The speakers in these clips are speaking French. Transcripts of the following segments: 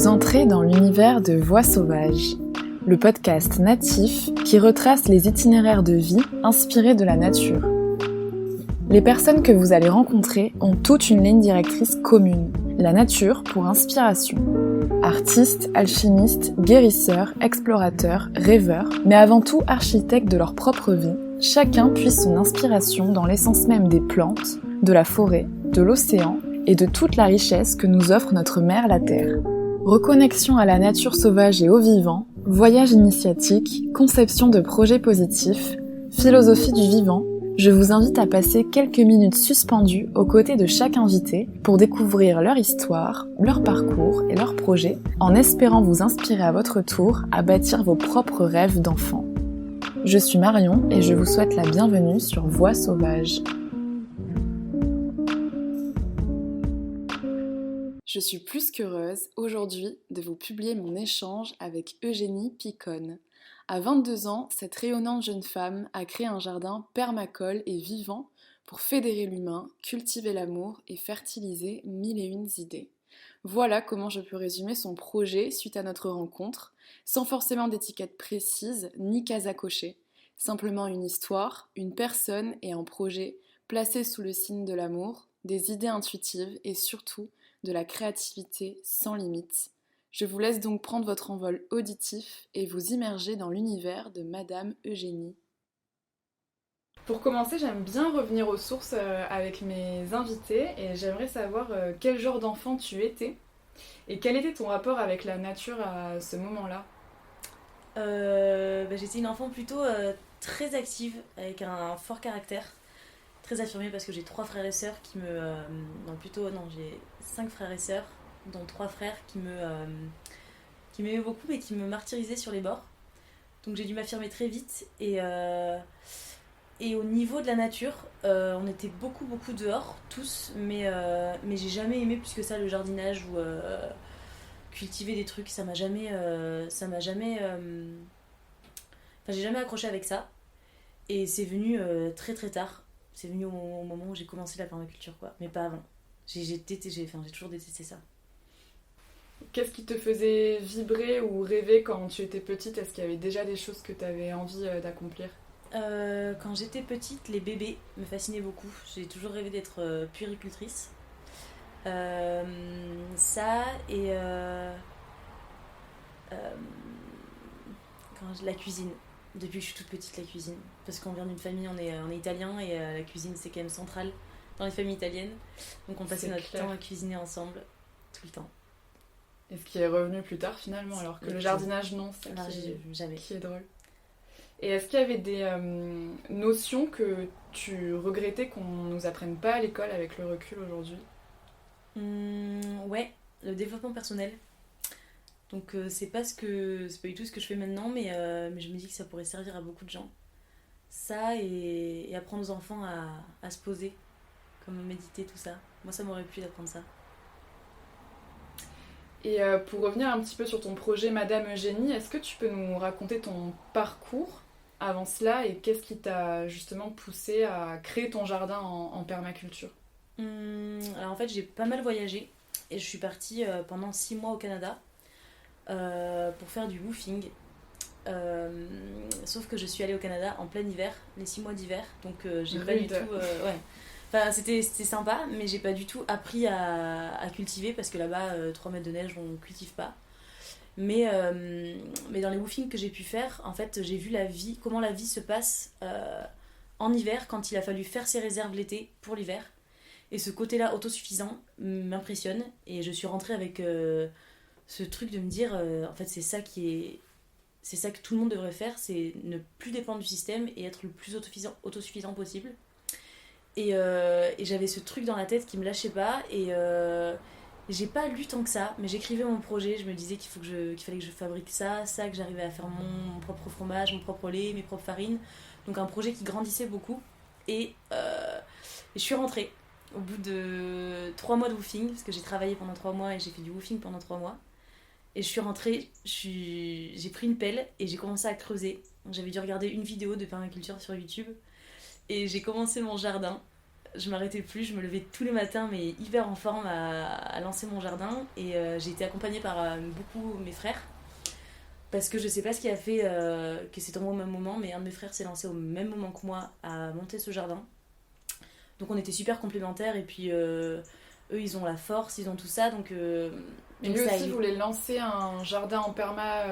Vous entrez dans l'univers de Voix sauvages, le podcast natif qui retrace les itinéraires de vie inspirés de la nature. Les personnes que vous allez rencontrer ont toute une ligne directrice commune, la nature pour inspiration. Artistes, alchimistes, guérisseurs, explorateurs, rêveurs, mais avant tout architectes de leur propre vie, chacun puise son inspiration dans l'essence même des plantes, de la forêt, de l'océan et de toute la richesse que nous offre notre mère la Terre. Reconnexion à la nature sauvage et au vivant, voyage initiatique, conception de projets positifs, philosophie du vivant, je vous invite à passer quelques minutes suspendues aux côtés de chaque invité pour découvrir leur histoire, leur parcours et leurs projets, en espérant vous inspirer à votre tour à bâtir vos propres rêves d'enfant. Je suis Marion et je vous souhaite la bienvenue sur Voix sauvages. Je suis plus qu'heureuse aujourd'hui de vous publier mon échange avec Eugénie Picone. À 22 ans, cette rayonnante jeune femme a créé un jardin permacole et vivant pour fédérer l'humain, cultiver l'amour et fertiliser mille et une idées. Voilà comment je peux résumer son projet suite à notre rencontre, sans forcément d'étiquette précise ni case à cocher. Simplement une histoire, une personne et un projet placés sous le signe de l'amour, des idées intuitives et surtout de la créativité sans limite. Je vous laisse donc prendre votre envol auditif et vous immerger dans l'univers de Madame Eugénie. Pour commencer, j'aime bien revenir aux sources avec mes invités et j'aimerais savoir quel genre d'enfant tu étais et quel était ton rapport avec la nature à ce moment-là. J'étais une enfant plutôt très active, avec un fort caractère, très affirmée parce que j'ai 3 frères et sœurs qui me... j'ai 5 frères et sœurs, dont 3 frères qui m'aimaient beaucoup mais qui me martyrisaient sur les bords. Donc j'ai dû m'affirmer très vite et au niveau de la nature, on était beaucoup dehors, tous, mais j'ai jamais aimé plus que ça le jardinage ou cultiver des trucs, ça m'a jamais... j'ai jamais accroché avec ça et c'est venu très tard. C'est venu au moment où j'ai commencé la permaculture, quoi, mais pas avant. J'ai toujours détesté ça. Qu'est-ce qui te faisait vibrer ou rêver quand tu étais petite ? Est-ce qu'il y avait déjà des choses que tu avais envie d'accomplir ? Quand j'étais petite, les bébés me fascinaient beaucoup. J'ai toujours rêvé d'être puéricultrice. Ça et la cuisine. Depuis que je suis toute petite, la cuisine. Parce qu'on vient d'une famille, on est italien et la cuisine c'est quand même central dans les familles italiennes. Donc on passait notre temps à cuisiner ensemble, tout le temps. Et ce qui est revenu plus tard finalement, alors que le jardinage non, c'est ça jamais. Qui est drôle. Et est-ce qu'il y avait des notions que tu regrettais qu'on nous apprenne pas à l'école avec le recul aujourd'hui ? Ouais, le développement personnel. Donc c'est pas du tout ce que je fais maintenant, mais je me dis que ça pourrait servir à beaucoup de gens. Ça et apprendre aux enfants à se poser, comme méditer, tout ça. Moi ça m'aurait plu d'apprendre ça. Et pour revenir un petit peu sur ton projet Madame Eugénie, est-ce que tu peux nous raconter ton parcours avant cela et qu'est-ce qui t'a justement poussé à créer ton jardin en permaculture ? Alors en fait j'ai pas mal voyagé et je suis partie pendant 6 mois au Canada pour faire du woofing. Sauf que je suis allée au Canada en plein hiver, les 6 mois d'hiver, donc j'ai pas du tout... Enfin, c'était sympa, mais j'ai pas du tout appris à cultiver parce que là-bas, 3 mètres de neige, on cultive pas. Mais dans les woofings que j'ai pu faire, en fait, j'ai vu comment la vie se passe en hiver quand il a fallu faire ses réserves l'été pour l'hiver. Et ce côté-là autosuffisant m'impressionne et je suis rentrée avec ce truc de me dire en fait c'est ça que tout le monde devrait faire, c'est ne plus dépendre du système et être le plus autosuffisant possible. Et j'avais ce truc dans la tête qui me lâchait pas et j'ai pas lu tant que ça, mais j'écrivais mon projet, je me disais qu'il fallait que je fabrique ça, que j'arrivais à faire mon propre fromage, mon propre lait, mes propres farines. Donc un projet qui grandissait beaucoup et je suis rentrée au bout de 3 mois de woofing, parce que j'ai travaillé pendant 3 mois et j'ai fait du woofing pendant 3 mois. Et je suis rentrée, j'ai pris une pelle et j'ai commencé à creuser. Donc, j'avais dû regarder une vidéo de permaculture sur YouTube et j'ai commencé mon jardin je m'arrêtais plus, je me levais tous les matins, mais hyper en forme à lancer mon jardin. Et j'ai été accompagnée par beaucoup mes frères. Parce que je sais pas ce qui a fait que c'est tombé au même moment, mais un de mes frères s'est lancé au même moment que moi à monter ce jardin. Donc on était super complémentaires, et puis eux ils ont la force, ils ont tout ça, donc... Et lui aussi voulait lancer un jardin en perma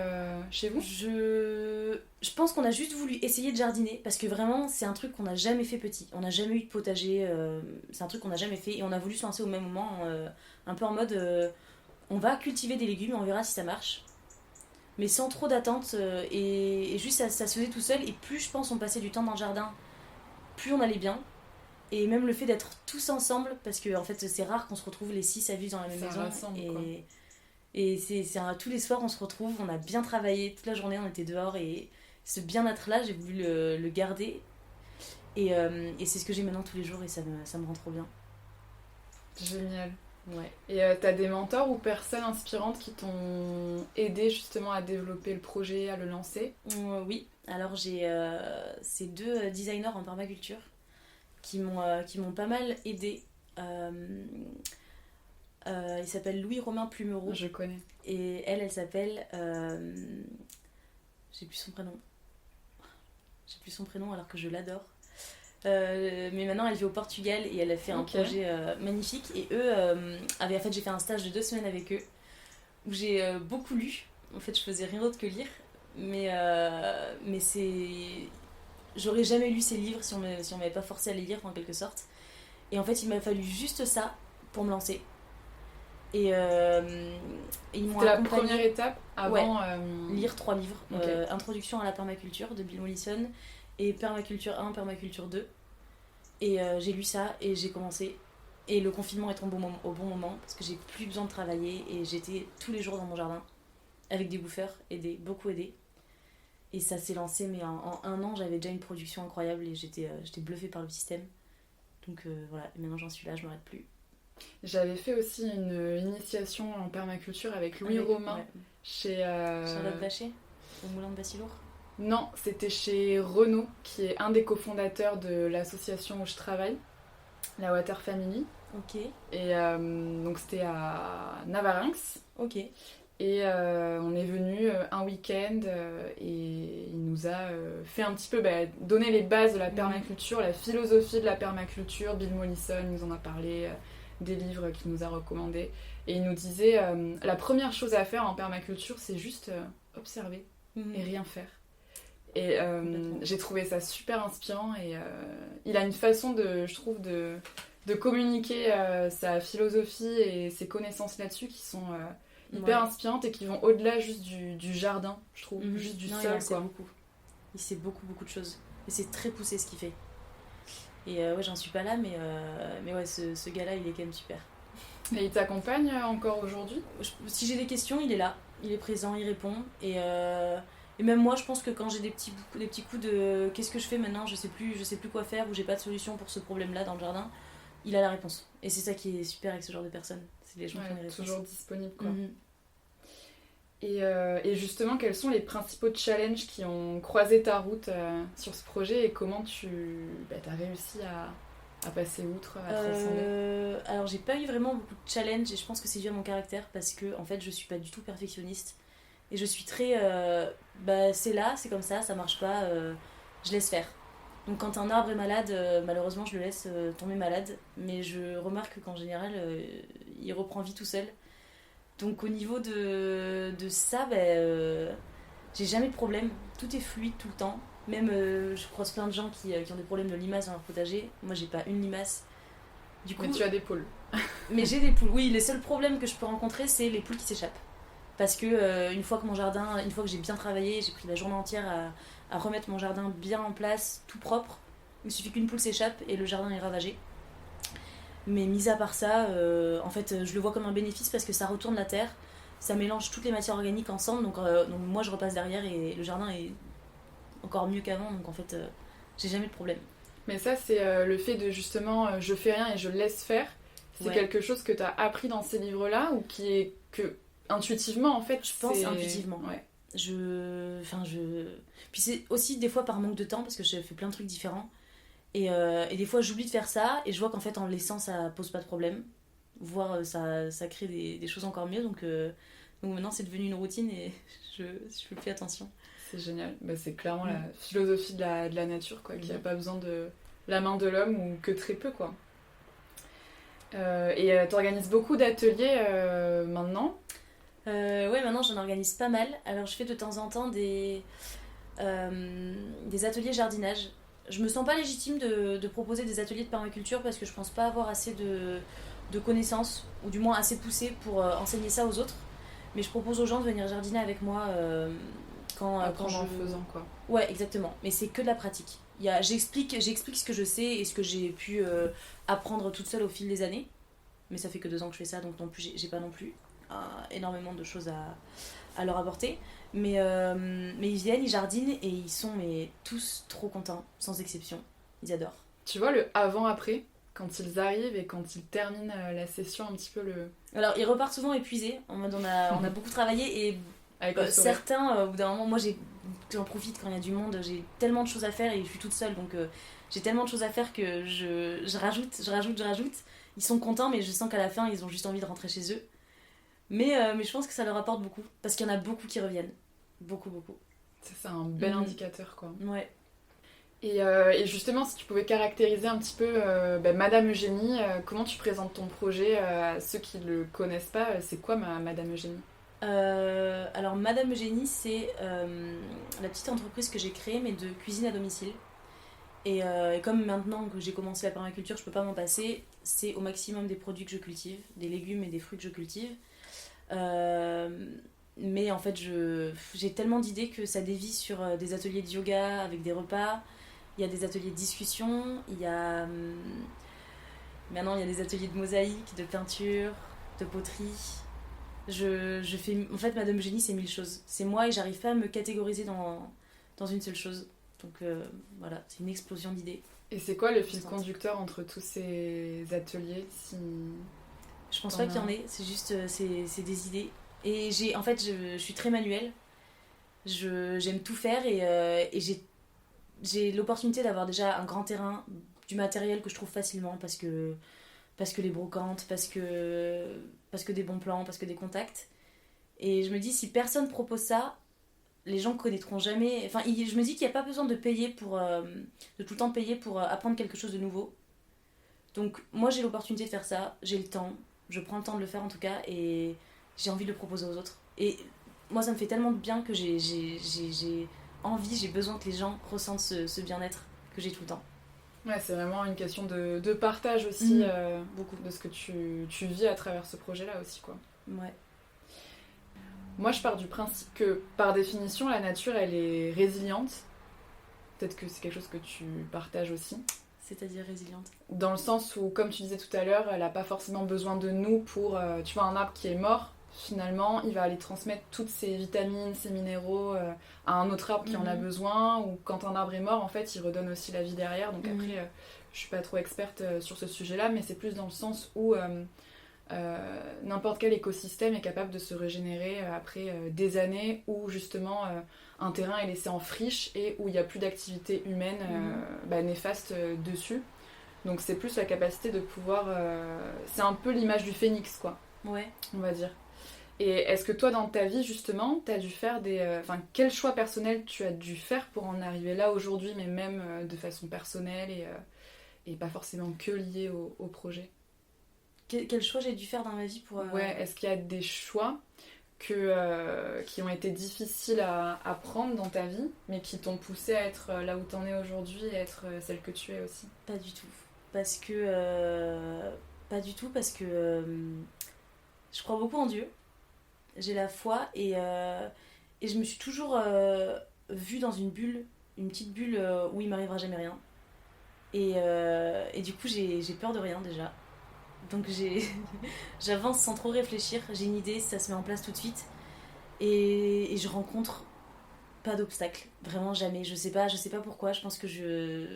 chez vous ? Je pense qu'on a juste voulu essayer de jardiner, parce que vraiment c'est un truc qu'on n'a jamais fait petit. On n'a jamais eu de potager, c'est un truc qu'on n'a jamais fait, et on a voulu se lancer au même moment, un peu en mode on va cultiver des légumes, on verra si ça marche. Mais sans trop d'attente, et juste ça se faisait tout seul, et plus je pense on passait du temps dans le jardin, plus on allait bien. Et même le fait d'être tous ensemble, parce que en fait c'est rare qu'on se retrouve les 6 à vivre dans la même maison. Rassemble, et tous les soirs on se retrouve, on a bien travaillé, toute la journée on était dehors, et ce bien-être là j'ai voulu le garder. Et c'est ce que j'ai maintenant tous les jours, et ça me rend trop bien. Génial. Ouais. Et t'as des mentors ou personnes inspirantes qui t'ont aidé justement à développer le projet, à le lancer ? Oui, alors j'ai ces 2 designers en permaculture qui m'ont pas mal aidé. Il s'appelle Louis-Romain Plumereau. Je connais. Et elle s'appelle... j'ai plus son prénom. J'ai plus son prénom alors que je l'adore. Mais maintenant elle vit au Portugal, et elle a fait un projet magnifique. Et eux en fait j'ai fait un stage de 2 semaines avec eux où j'ai beaucoup lu. En fait je faisais rien d'autre que lire. Mais c'est... J'aurais jamais lu ces livres si on m'avait pas forcé à les lire en quelque sorte. Et en fait il m'a fallu juste ça pour me lancer. Et ils m'ont C'était la première étape avant... lire 3 livres. Introduction à la permaculture de Bill Mollison, et Permaculture 1, Permaculture 2. Et j'ai lu ça et j'ai commencé. Et le confinement est tombé au bon moment, parce que j'ai plus besoin de travailler, et j'étais tous les jours dans mon jardin avec des bouffeurs, beaucoup aidés. Et ça s'est lancé, mais en 1 an j'avais déjà une production incroyable, et j'étais bluffée par le système. Donc voilà, et maintenant j'en suis là, je m'arrête plus. J'avais fait aussi une initiation en permaculture avec Louis-Romain chez... Charlotte Vacher, au Moulin de Bassilour. Non, c'était chez Renaud, qui est un des cofondateurs de l'association où je travaille, la Water Family. Ok. Et donc c'était à Navarinx. Ok. Et on est venu un week-end, et il nous a fait un petit peu donner les bases de la permaculture, la philosophie de la permaculture. Bill Mollison nous en a parlé, des livres qu'il nous a recommandés. Et il nous disait, la première chose à faire en permaculture, c'est juste observer et rien faire. Et j'ai trouvé ça super inspirant, et il a une façon je trouve, de communiquer sa philosophie et ses connaissances là-dessus qui sont hyper inspirantes, et qui vont au-delà juste du jardin, je trouve, juste du sol, quoi. Beaucoup. Il sait beaucoup de choses, et c'est très poussé ce qu'il fait. Et j'en suis pas là, mais ouais, ce gars-là il est quand même super. Et il t'accompagne encore aujourd'hui ? Si j'ai des questions, il est là, il est présent, il répond, et même moi je pense que quand j'ai des petits coups de qu'est-ce que je fais maintenant, je sais plus quoi faire, ou j'ai pas de solution pour ce problème-là dans le jardin, il a la réponse. Et c'est ça qui est super avec ce genre de personnes, c'est les gens qui ont les réponses. Toujours disponible, quoi. Et justement, quels sont les principaux challenges qui ont croisé ta route sur ce projet, et comment tu as réussi à passer outre, à transcender ? Alors j'ai pas eu vraiment beaucoup de challenges, et je pense que c'est dû à mon caractère, parce que en fait je suis pas du tout perfectionniste, et je suis très c'est là, c'est comme ça marche pas, je laisse faire. Donc quand un arbre est malade, malheureusement je le laisse tomber malade, mais je remarque qu'en général il reprend vie tout seul. Donc au niveau de ça, j'ai jamais de problème, tout est fluide tout le temps. Même je croise plein de gens qui ont des problèmes de limaces dans leur potager. Moi j'ai pas une limace. Du coup, mais tu as des poules. Mais j'ai des poules, oui. Les seuls problèmes que je peux rencontrer, c'est les poules qui s'échappent. Parce que une fois que j'ai bien travaillé, j'ai pris la journée entière à remettre mon jardin bien en place, tout propre, il suffit qu'une poule s'échappe et le jardin est ravagé. Mais mis à part ça, en fait, je le vois comme un bénéfice, parce que ça retourne la terre, ça mélange toutes les matières organiques ensemble, donc moi je repasse derrière et le jardin est encore mieux qu'avant, donc en fait, j'ai jamais de problème. Mais ça, c'est le fait de justement, je fais rien et je laisse faire. C'est quelque chose que tu as appris dans ces livres-là, ou qui est que intuitivement, en fait, je pense intuitivement. Ouais. Puis c'est aussi des fois par manque de temps, parce que je fais plein de trucs différents. Et des fois, j'oublie de faire ça, et je vois qu'en fait, en le laissant, ça pose pas de problème. Voire, ça crée des choses encore mieux. Donc maintenant, c'est devenu une routine, et je fais plus attention. C'est génial. Bah, c'est clairement la philosophie de la nature, quoi, qu'il n'y a pas besoin de la main de l'homme, ou que très peu, quoi. Et t'organises beaucoup d'ateliers maintenant? Ouais, maintenant, j'en organise pas mal. Alors, je fais de temps en temps des ateliers jardinage. Je me sens pas légitime de proposer des ateliers de permaculture parce que je pense pas avoir assez de connaissances, ou du moins assez poussées pour enseigner ça aux autres. Mais je propose aux gens de venir jardiner avec moi quand en faisant, quoi. Ouais, exactement. Mais c'est que de la pratique. J'explique ce que je sais et ce que j'ai pu apprendre toute seule au fil des années. Mais ça fait que 2 ans que je fais ça, donc non plus, j'ai pas non plus énormément de choses à leur apporter. Mais ils viennent, ils jardinent et ils sont tous trop contents, sans exception. Ils adorent. Tu vois le avant-après, quand ils arrivent et quand ils terminent la session, un petit peu le... Alors, ils repartent souvent épuisés, en mode on a beaucoup travaillé, et certains, au bout d'un moment, moi j'en profite quand il y a du monde, j'ai tellement de choses à faire et je suis toute seule, donc j'ai tellement de choses à faire que je rajoute. Ils sont contents, mais je sens qu'à la fin, ils ont juste envie de rentrer chez eux. Mais je pense que ça leur apporte beaucoup, parce qu'il y en a beaucoup qui reviennent. Beaucoup. C'est un bel indicateur, quoi. Ouais. Et justement, si tu pouvais caractériser un petit peu Madame Eugénie, comment tu présentes ton projet à ceux qui ne le connaissent pas? C'est quoi Madame Eugénie? Alors, Madame Eugénie, c'est la petite entreprise que j'ai créée, mais de cuisine à domicile. Et comme maintenant que j'ai commencé la permaculture, je peux pas m'en passer, c'est au maximum des produits que je cultive, des légumes et des fruits que je cultive. Mais en fait, j'ai tellement d'idées que ça dévie sur des ateliers de yoga avec des repas. Il y a des ateliers de discussion, maintenant il y a des ateliers de mosaïque, de peinture, de poterie. Je fais... En fait, Madame Eugénie, c'est 1000 choses. C'est moi et j'arrive pas à me catégoriser dans une seule chose. Donc voilà, c'est une explosion d'idées. Et c'est quoi le fil conducteur entre tous ces ateliers, si... Je pense pas qu'il y en ait, c'est juste c'est des idées. Et en fait, je suis très manuelle. J'aime tout faire, et j'ai l'opportunité d'avoir déjà un grand terrain, du matériel que je trouve facilement parce que les brocantes, parce que des bons plans, parce que des contacts. Et je me dis, si personne propose ça, les gens connaîtront jamais. Enfin, je me dis qu'il n'y a pas besoin de payer de tout le temps payer pour apprendre quelque chose de nouveau. Donc, moi, j'ai l'opportunité de faire ça, j'ai le temps, je prends le temps de le faire en tout cas, et j'ai envie de le proposer aux autres. Et moi, ça me fait tellement de bien que j'ai besoin que les gens ressentent ce bien-être que j'ai tout le temps. Ouais, c'est vraiment une question de partage aussi, beaucoup de ce que tu vis à travers ce projet-là aussi, quoi. Ouais. Moi, je pars du principe que, par définition, la nature, elle est résiliente. Peut-être que c'est quelque chose que tu partages aussi. C'est-à-dire résiliente? Dans le sens où, comme tu disais tout à l'heure, elle n'a pas forcément besoin de nous pour... tu vois, un arbre qui est mort, finalement, il va aller transmettre toutes ses vitamines, ses minéraux à un autre arbre qui en a besoin. Ou quand un arbre est mort, en fait, il redonne aussi la vie derrière. Donc après, je suis pas trop experte sur ce sujet-là, mais c'est plus dans le sens où n'importe quel écosystème est capable de se régénérer après des années où justement un terrain est laissé en friche et où il n'y a plus d'activité humaine néfaste dessus. Donc c'est plus la capacité de pouvoir... c'est un peu l'image du phénix, quoi. Ouais. On va dire. Et est-ce que toi, dans ta vie, justement, tu as dû faire quel choix personnel tu as dû faire pour en arriver là aujourd'hui, mais même de façon personnelle et pas forcément que lié au projet? Quel choix j'ai dû faire dans ma vie pour... Ouais, est-ce qu'il y a des choix qui ont été difficiles à prendre dans ta vie, mais qui t'ont poussé à être là où t'en es aujourd'hui et à être celle que tu es aussi? Pas du tout. Parce que... je crois beaucoup en Dieu. J'ai la foi, et je me suis toujours vue dans une bulle, une petite bulle où il m'arrivera jamais rien. Et du coup, j'ai peur de rien déjà. Donc j'avance sans trop réfléchir, j'ai une idée, ça se met en place tout de suite, et je rencontre pas d'obstacle, vraiment jamais. Je sais pas pourquoi, je pense que j'ai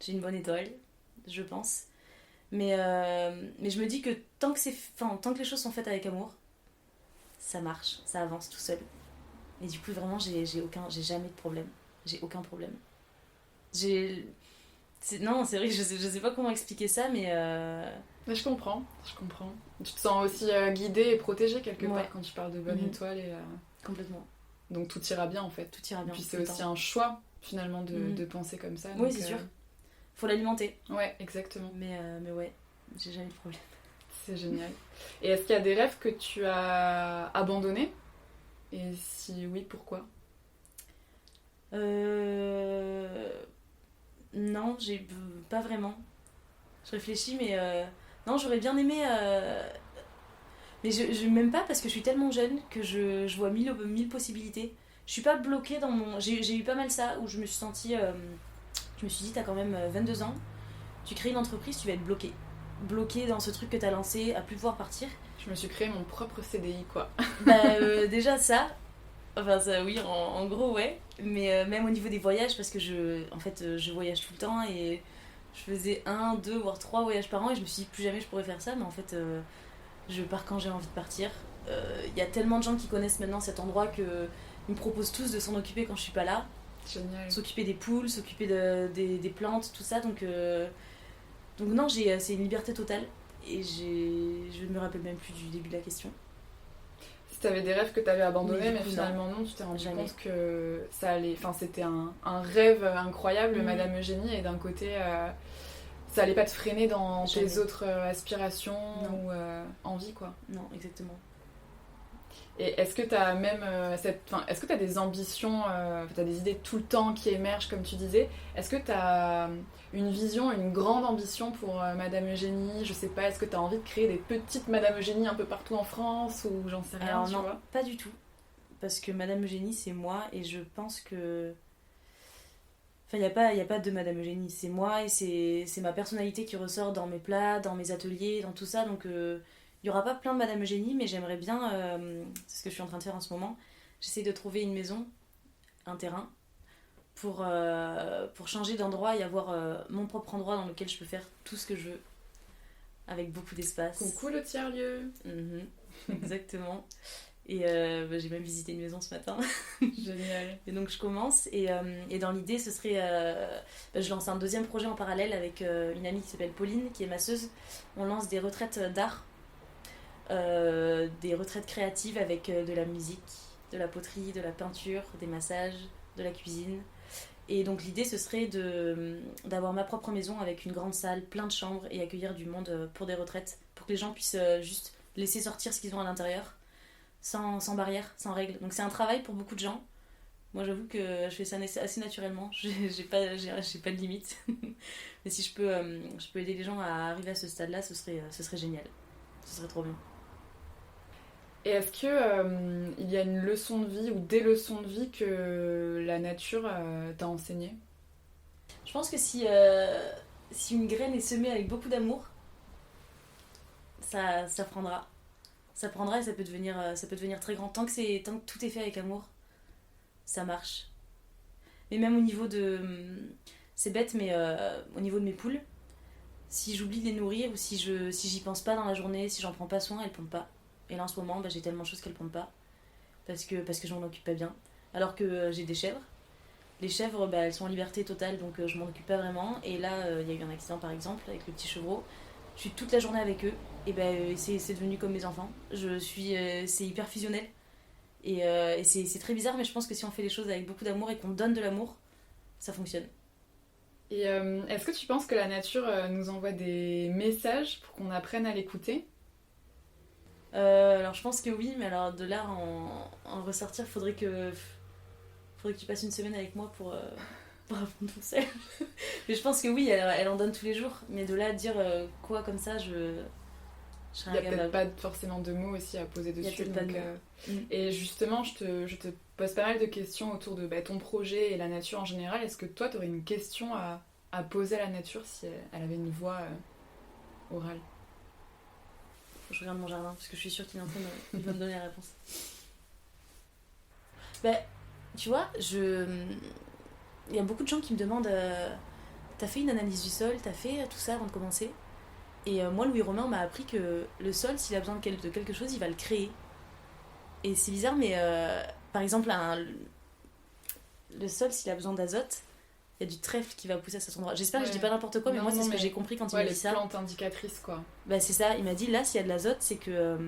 une bonne étoile, je pense. Mais je me dis que tant que les choses sont faites avec amour, ça marche, ça avance tout seul. Et du coup, vraiment, j'ai jamais de problème. J'ai aucun problème. Non, c'est vrai que je sais pas comment expliquer ça, mais... Mais je comprends. Tu te sens aussi guidée et protégée quelque Ouais. part quand tu parles de bonne étoile. Complètement. Donc tout ira bien en fait. Tout ira bien. Et puis c'est aussi un choix finalement de penser comme ça. Oui, c'est sûr. Faut l'alimenter. Ouais, exactement. Mais ouais, j'ai jamais de problème. C'est génial. Et est-ce qu'il y a des rêves que tu as abandonnés? Et si oui, pourquoi? Non, j'ai pas vraiment. Je réfléchis, mais non, j'aurais bien aimé. Mais je m'aime pas parce que je suis tellement jeune que je vois mille possibilités. Je suis pas bloquée dans mon. J'ai eu pas mal ça où je me suis sentie. Je me suis dit, t'as quand même 22 ans, tu crées une entreprise, tu vas être bloquée. Bloquée dans ce truc que t'as lancé, à plus pouvoir partir. Je me suis créé mon propre CDI quoi. Déjà ça. Enfin, ça, oui, en gros, ouais. Mais même au niveau des voyages, parce que je voyage tout le temps et je faisais 1, 2, voire 3 voyages par an et je me suis dit plus jamais je pourrais faire ça, mais en fait, je pars quand j'ai envie de partir. Il y a tellement de gens qui connaissent maintenant cet endroit qu'ils me proposent tous de s'en occuper quand je suis pas là. Génial. S'occuper des poules, s'occuper des plantes, tout ça. Donc non, c'est une liberté totale et je ne me rappelle même plus du début de la question. Si t'avais des rêves que t'avais abandonnés, mais coup, finalement non, tu t'es rendu jamais. compte que ça allait. Enfin, c'était un rêve incroyable, Madame Eugénie, et d'un côté, ça allait pas te freiner dans tes autres aspirations ou envies, quoi. Non, exactement. Et est-ce que t'as même est-ce que t'as des ambitions, t'as des idées tout le temps qui émergent, comme tu disais? Est-ce que t'as une vision, une grande ambition pour Madame Eugénie? Je sais pas, est-ce que t'as envie de créer des petites Madame Eugénie un peu partout en France ou j'en sais rien? Alors tu non, vois pas du tout. Parce que Madame Eugénie, c'est moi et je pense que... Enfin, il n'y a pas de Madame Eugénie. C'est moi et c'est ma personnalité qui ressort dans mes plats, dans mes ateliers, dans tout ça. Donc, il n'y aura pas plein de Madame Eugénie, mais j'aimerais bien... c'est ce que je suis en train de faire en ce moment. J'essaie de trouver une maison, un terrain, pour changer d'endroit et avoir mon propre endroit dans lequel je peux faire tout ce que je veux. Avec beaucoup d'espace. Coucou le tiers-lieu. Exactement. Et j'ai même visité une maison ce matin. Génial. Et donc je commence et dans l'idée ce serait je lance un deuxième projet en parallèle avec une amie qui s'appelle Pauline qui est masseuse. On lance des retraites d'art, des retraites créatives avec de la musique, de la poterie, de la peinture, des massages, de la cuisine. Et donc l'idée ce serait d'avoir ma propre maison avec une grande salle, plein de chambres et accueillir du monde pour des retraites, pour que les gens puissent juste laisser sortir ce qu'ils ont à l'intérieur. Sans barrière, sans règles. Donc c'est un travail pour beaucoup de gens. Moi j'avoue que je fais ça assez naturellement. J'ai pas de limite. Mais si je peux aider les gens à arriver à ce stade-là, ce serait génial. Ce serait trop bien. Et est-ce que il y a une leçon de vie ou des leçons de vie que la nature t'a enseigné? Je pense que si une graine est semée avec beaucoup d'amour, ça prendra. Ça prendra et ça peut devenir très grand. Tant que tout est fait avec amour, ça marche. Mais même au niveau de... C'est bête, mais au niveau de mes poules, si j'oublie de les nourrir ou si j'y pense pas dans la journée, si j'en prends pas soin, elles pondent pas. Et là en ce moment, j'ai tellement de choses qu'elles pondent pas. Parce que je m'en occupe pas bien. Alors que j'ai des chèvres. Les chèvres, elles sont en liberté totale, donc je m'en occupe pas vraiment. Et là, il y a eu un accident par exemple avec le petit chevreau. Je suis toute la journée avec eux et c'est devenu comme mes enfants. C'est hyper fusionnel et c'est très bizarre, mais je pense que si on fait les choses avec beaucoup d'amour et qu'on donne de l'amour, ça fonctionne. Et est-ce que tu penses que la nature nous envoie des messages pour qu'on apprenne à l'écouter? Alors je pense que oui, mais alors de là en ressortir, faudrait que tu passes une semaine avec moi pour apprendre tout seul. Mais je pense que oui, elle en donne tous les jours. Mais de là à dire quoi comme ça, je serais incapable. Il n'y a peut-être pas forcément de mots aussi à poser dessus. Il y a peut-être pas de mots. Et justement, je te pose pas mal de questions autour de ton projet et la nature en général. Est-ce que toi, tu aurais une question à poser à la nature si elle avait une voix orale? Faut que je regarde mon jardin parce que je suis sûre qu'il va me donner la réponse. Tu vois, il y a beaucoup de gens qui me demandent t'as fait une analyse du sol, t'as fait tout ça avant de commencer? Et moi, Louis Romain m'a appris que le sol, s'il a besoin de quelque chose, il va le créer. Et c'est bizarre, mais par exemple, le sol, s'il a besoin d'azote, il y a du trèfle qui va pousser à cet endroit. J'espère que je dis pas n'importe quoi, mais moi, c'est ce que j'ai compris quand il m'a dit ça. Les plantes indicatrices, quoi. Bah, c'est ça, il m'a dit, là, s'il y a de l'azote, c'est que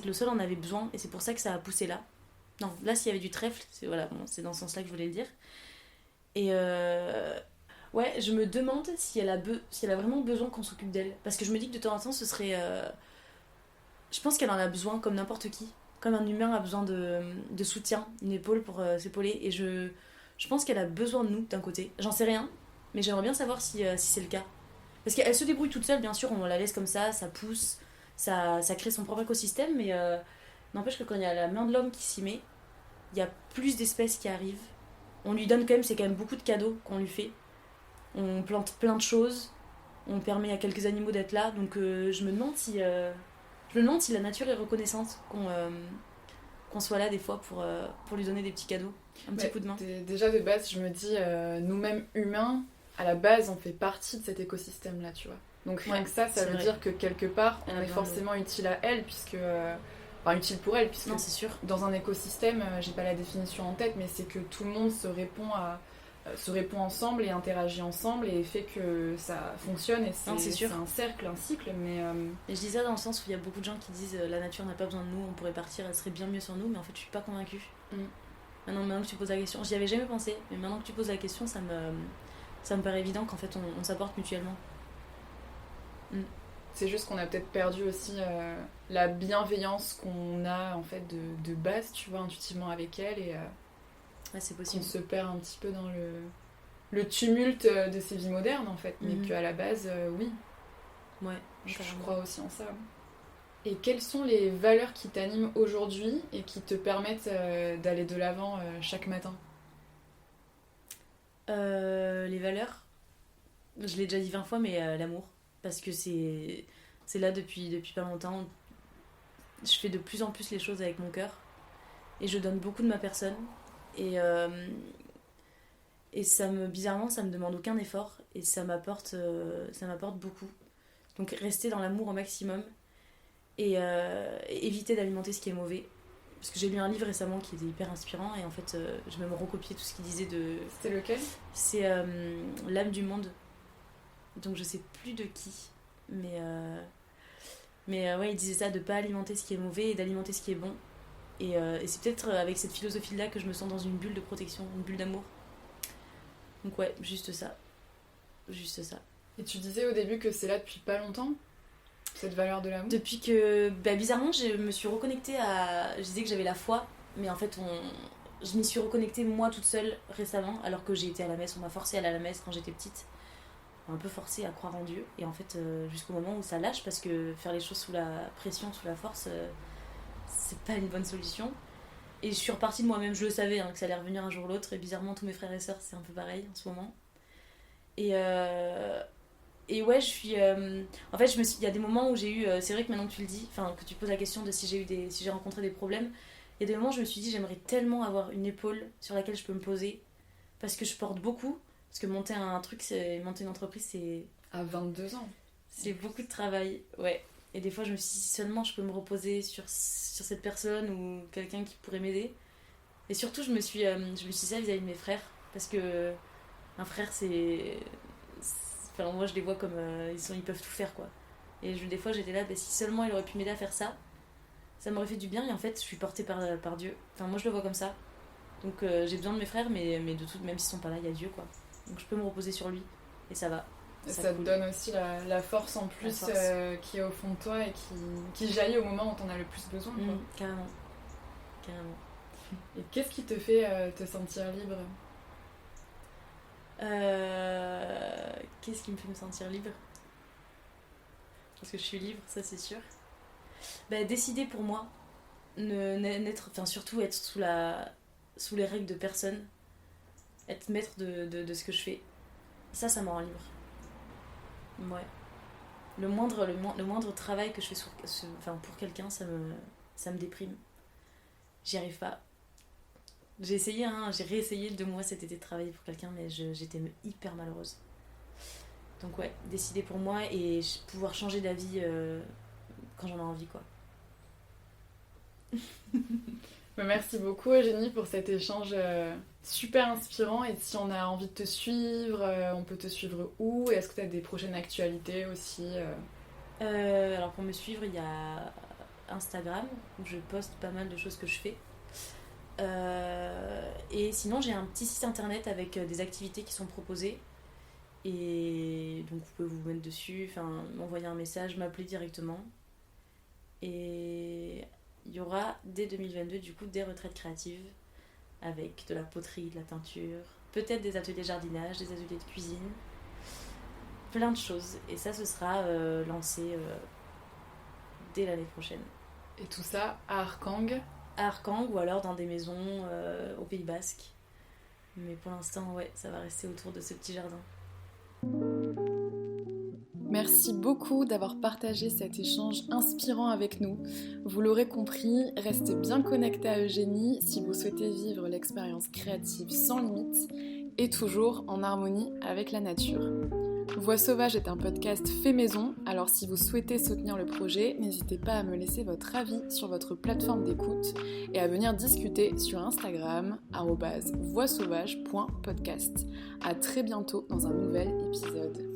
le sol en avait besoin, et c'est pour ça que ça a poussé là. Non, là, s'il y avait du trèfle, c'est dans ce sens-là que je voulais le dire. Et ouais, je me demande si elle a vraiment besoin qu'on s'occupe d'elle. Parce que je me dis que de temps en temps, ce serait... Je pense qu'elle en a besoin, comme n'importe qui. Comme un humain a besoin de soutien, une épaule pour s'épauler. Et je pense qu'elle a besoin de nous, d'un côté. J'en sais rien, mais j'aimerais bien savoir si c'est le cas. Parce qu'elle se débrouille toute seule, bien sûr, on la laisse comme ça pousse, ça crée son propre écosystème, mais n'empêche que quand il y a la main de l'homme qui s'y met, il y a plus d'espèces qui arrivent. On lui donne c'est quand même beaucoup de cadeaux qu'on lui fait. On plante plein de choses, on permet à quelques animaux d'être là, donc je me demande si la nature est reconnaissante qu'on soit là des fois pour lui donner des petits cadeaux, un petit coup de main. Déjà de base, je me dis, nous-mêmes humains, à la base, on fait partie de cet écosystème-là, tu vois. Donc rien que ça veut dire que quelque part, on est forcément utile à elle, puisque... Enfin, utile pour elle, puisque non, c'est sûr. Dans un écosystème, j'ai pas la définition en tête, mais c'est que tout le monde se répond ensemble et interagit ensemble et fait que ça fonctionne, et c'est un cercle, un cycle, mais... Et je dis ça dans le sens où il y a beaucoup de gens qui disent la nature n'a pas besoin de nous, on pourrait partir, elle serait bien mieux sans nous, mais en fait je suis pas convaincue. Maintenant que tu poses la question, j'y avais jamais pensé, mais maintenant que tu poses la question, ça me paraît évident qu'en fait on s'apporte mutuellement. C'est juste qu'on a peut-être perdu aussi la bienveillance qu'on a en fait de base, tu vois, intuitivement avec elle, et c'est possible. On se perd un petit peu dans le tumulte de ces vies modernes en fait, mais qu'à la base, oui. Ouais, je crois aussi en ça. Et quelles sont les valeurs qui t'animent aujourd'hui et qui te permettent d'aller de l'avant chaque matin ? Les valeurs, je l'ai déjà dit 20 fois, mais l'amour. Parce que c'est là depuis pas longtemps. Je fais de plus en plus les choses avec mon cœur. Et je donne beaucoup de ma personne. Et bizarrement, ça me demande aucun effort. Et ça m'apporte beaucoup. Donc rester dans l'amour au maximum. Et éviter d'alimenter ce qui est mauvais. Parce que j'ai lu un livre récemment qui était hyper inspirant. Et en fait, je vais me recopier tout ce qu'il disait de... C'était lequel ? C'est L'âme du monde. Donc je sais plus de qui, mais ouais, il disait ça, de pas alimenter ce qui est mauvais et d'alimenter ce qui est bon. Et c'est peut-être avec cette philosophie-là que je me sens dans une bulle de protection, une bulle d'amour. Donc ouais, juste ça. Et tu disais au début que c'est là depuis pas longtemps, cette valeur de l'amour ? Depuis que, bizarrement, je me suis reconnectée à... Je disais que j'avais la foi, mais en fait, je m'y suis reconnectée moi toute seule récemment, alors que j'ai été à la messe, on m'a forcée à aller à la messe quand j'étais petite. Un peu forcée à croire en Dieu, et en fait jusqu'au moment où ça lâche, parce que faire les choses sous la pression, sous la force, c'est pas une bonne solution. Et je suis repartie de moi-même, je le savais que ça allait revenir un jour ou l'autre, et bizarrement tous mes frères et sœurs c'est un peu pareil en ce moment. Et ouais, je suis en fait il y a des moments où j'ai eu, c'est vrai que maintenant que tu le dis, enfin que tu poses la question de si j'ai rencontré des problèmes, il y a des moments où je me suis dit j'aimerais tellement avoir une épaule sur laquelle je peux me poser, parce que je porte beaucoup. Parce que monter une entreprise, c'est... À 22 ans. C'est beaucoup de travail, ouais. Et des fois, je me suis dit, si seulement je peux me reposer sur cette personne ou quelqu'un qui pourrait m'aider. Et surtout, je me suis dit ça vis-à-vis de mes frères. Parce que un frère, Enfin, moi, je les vois comme... ils peuvent tout faire, quoi. Et des fois, j'étais là, si seulement il aurait pu m'aider à faire ça, ça m'aurait fait du bien. Et en fait, je suis portée par Dieu. Enfin, moi, je le vois comme ça. Donc, j'ai besoin de mes frères, mais de tout, même s'ils sont pas là, il y a Dieu, quoi. Donc je peux me reposer sur lui et ça va. Et ça te donne aussi la force en plus qui est au fond de toi et qui jaillit au moment où t'en as le plus besoin. Quoi. Carrément. Et qu'est-ce qui te fait te sentir libre ? Qu'est-ce qui me fait me sentir libre ? Parce que je suis libre, ça c'est sûr. Décider pour moi, surtout être sous les règles de personne. Être maître de ce que je fais, ça me rend libre. Ouais. Le moindre travail que je fais pour quelqu'un, ça me déprime. J'y arrive pas. J'ai essayé, j'ai réessayé 2 mois cet été de travailler pour quelqu'un, mais j'étais hyper malheureuse. Donc ouais, décider pour moi et pouvoir changer d'avis quand j'en ai envie, quoi. Merci beaucoup Eugénie pour cet échange super inspirant. Et si on a envie de te suivre, on peut te suivre où? Et est-ce que tu as des prochaines actualités aussi Alors pour me suivre, il y a Instagram où je poste pas mal de choses que je fais. Et sinon j'ai un petit site internet avec des activités qui sont proposées. Et donc vous pouvez vous mettre dessus, m'envoyer un message, m'appeler directement. Et il y aura dès 2022 du coup des retraites créatives avec de la poterie, de la teinture, peut-être des ateliers jardinage, des ateliers de cuisine, plein de choses. Et ça, ce sera lancé dès l'année prochaine. Et tout ça à Arkang? À Arkang ou alors dans des maisons au Pays Basque. Mais pour l'instant, ouais, ça va rester autour de ce petit jardin. Merci beaucoup d'avoir partagé cet échange inspirant avec nous. Vous l'aurez compris, restez bien connectés à Eugénie si vous souhaitez vivre l'expérience créative sans limite et toujours en harmonie avec la nature. Voix sauvage est un podcast fait maison, alors si vous souhaitez soutenir le projet, n'hésitez pas à me laisser votre avis sur votre plateforme d'écoute et à venir discuter sur Instagram @voixsauvage.podcast. À très bientôt dans un nouvel épisode.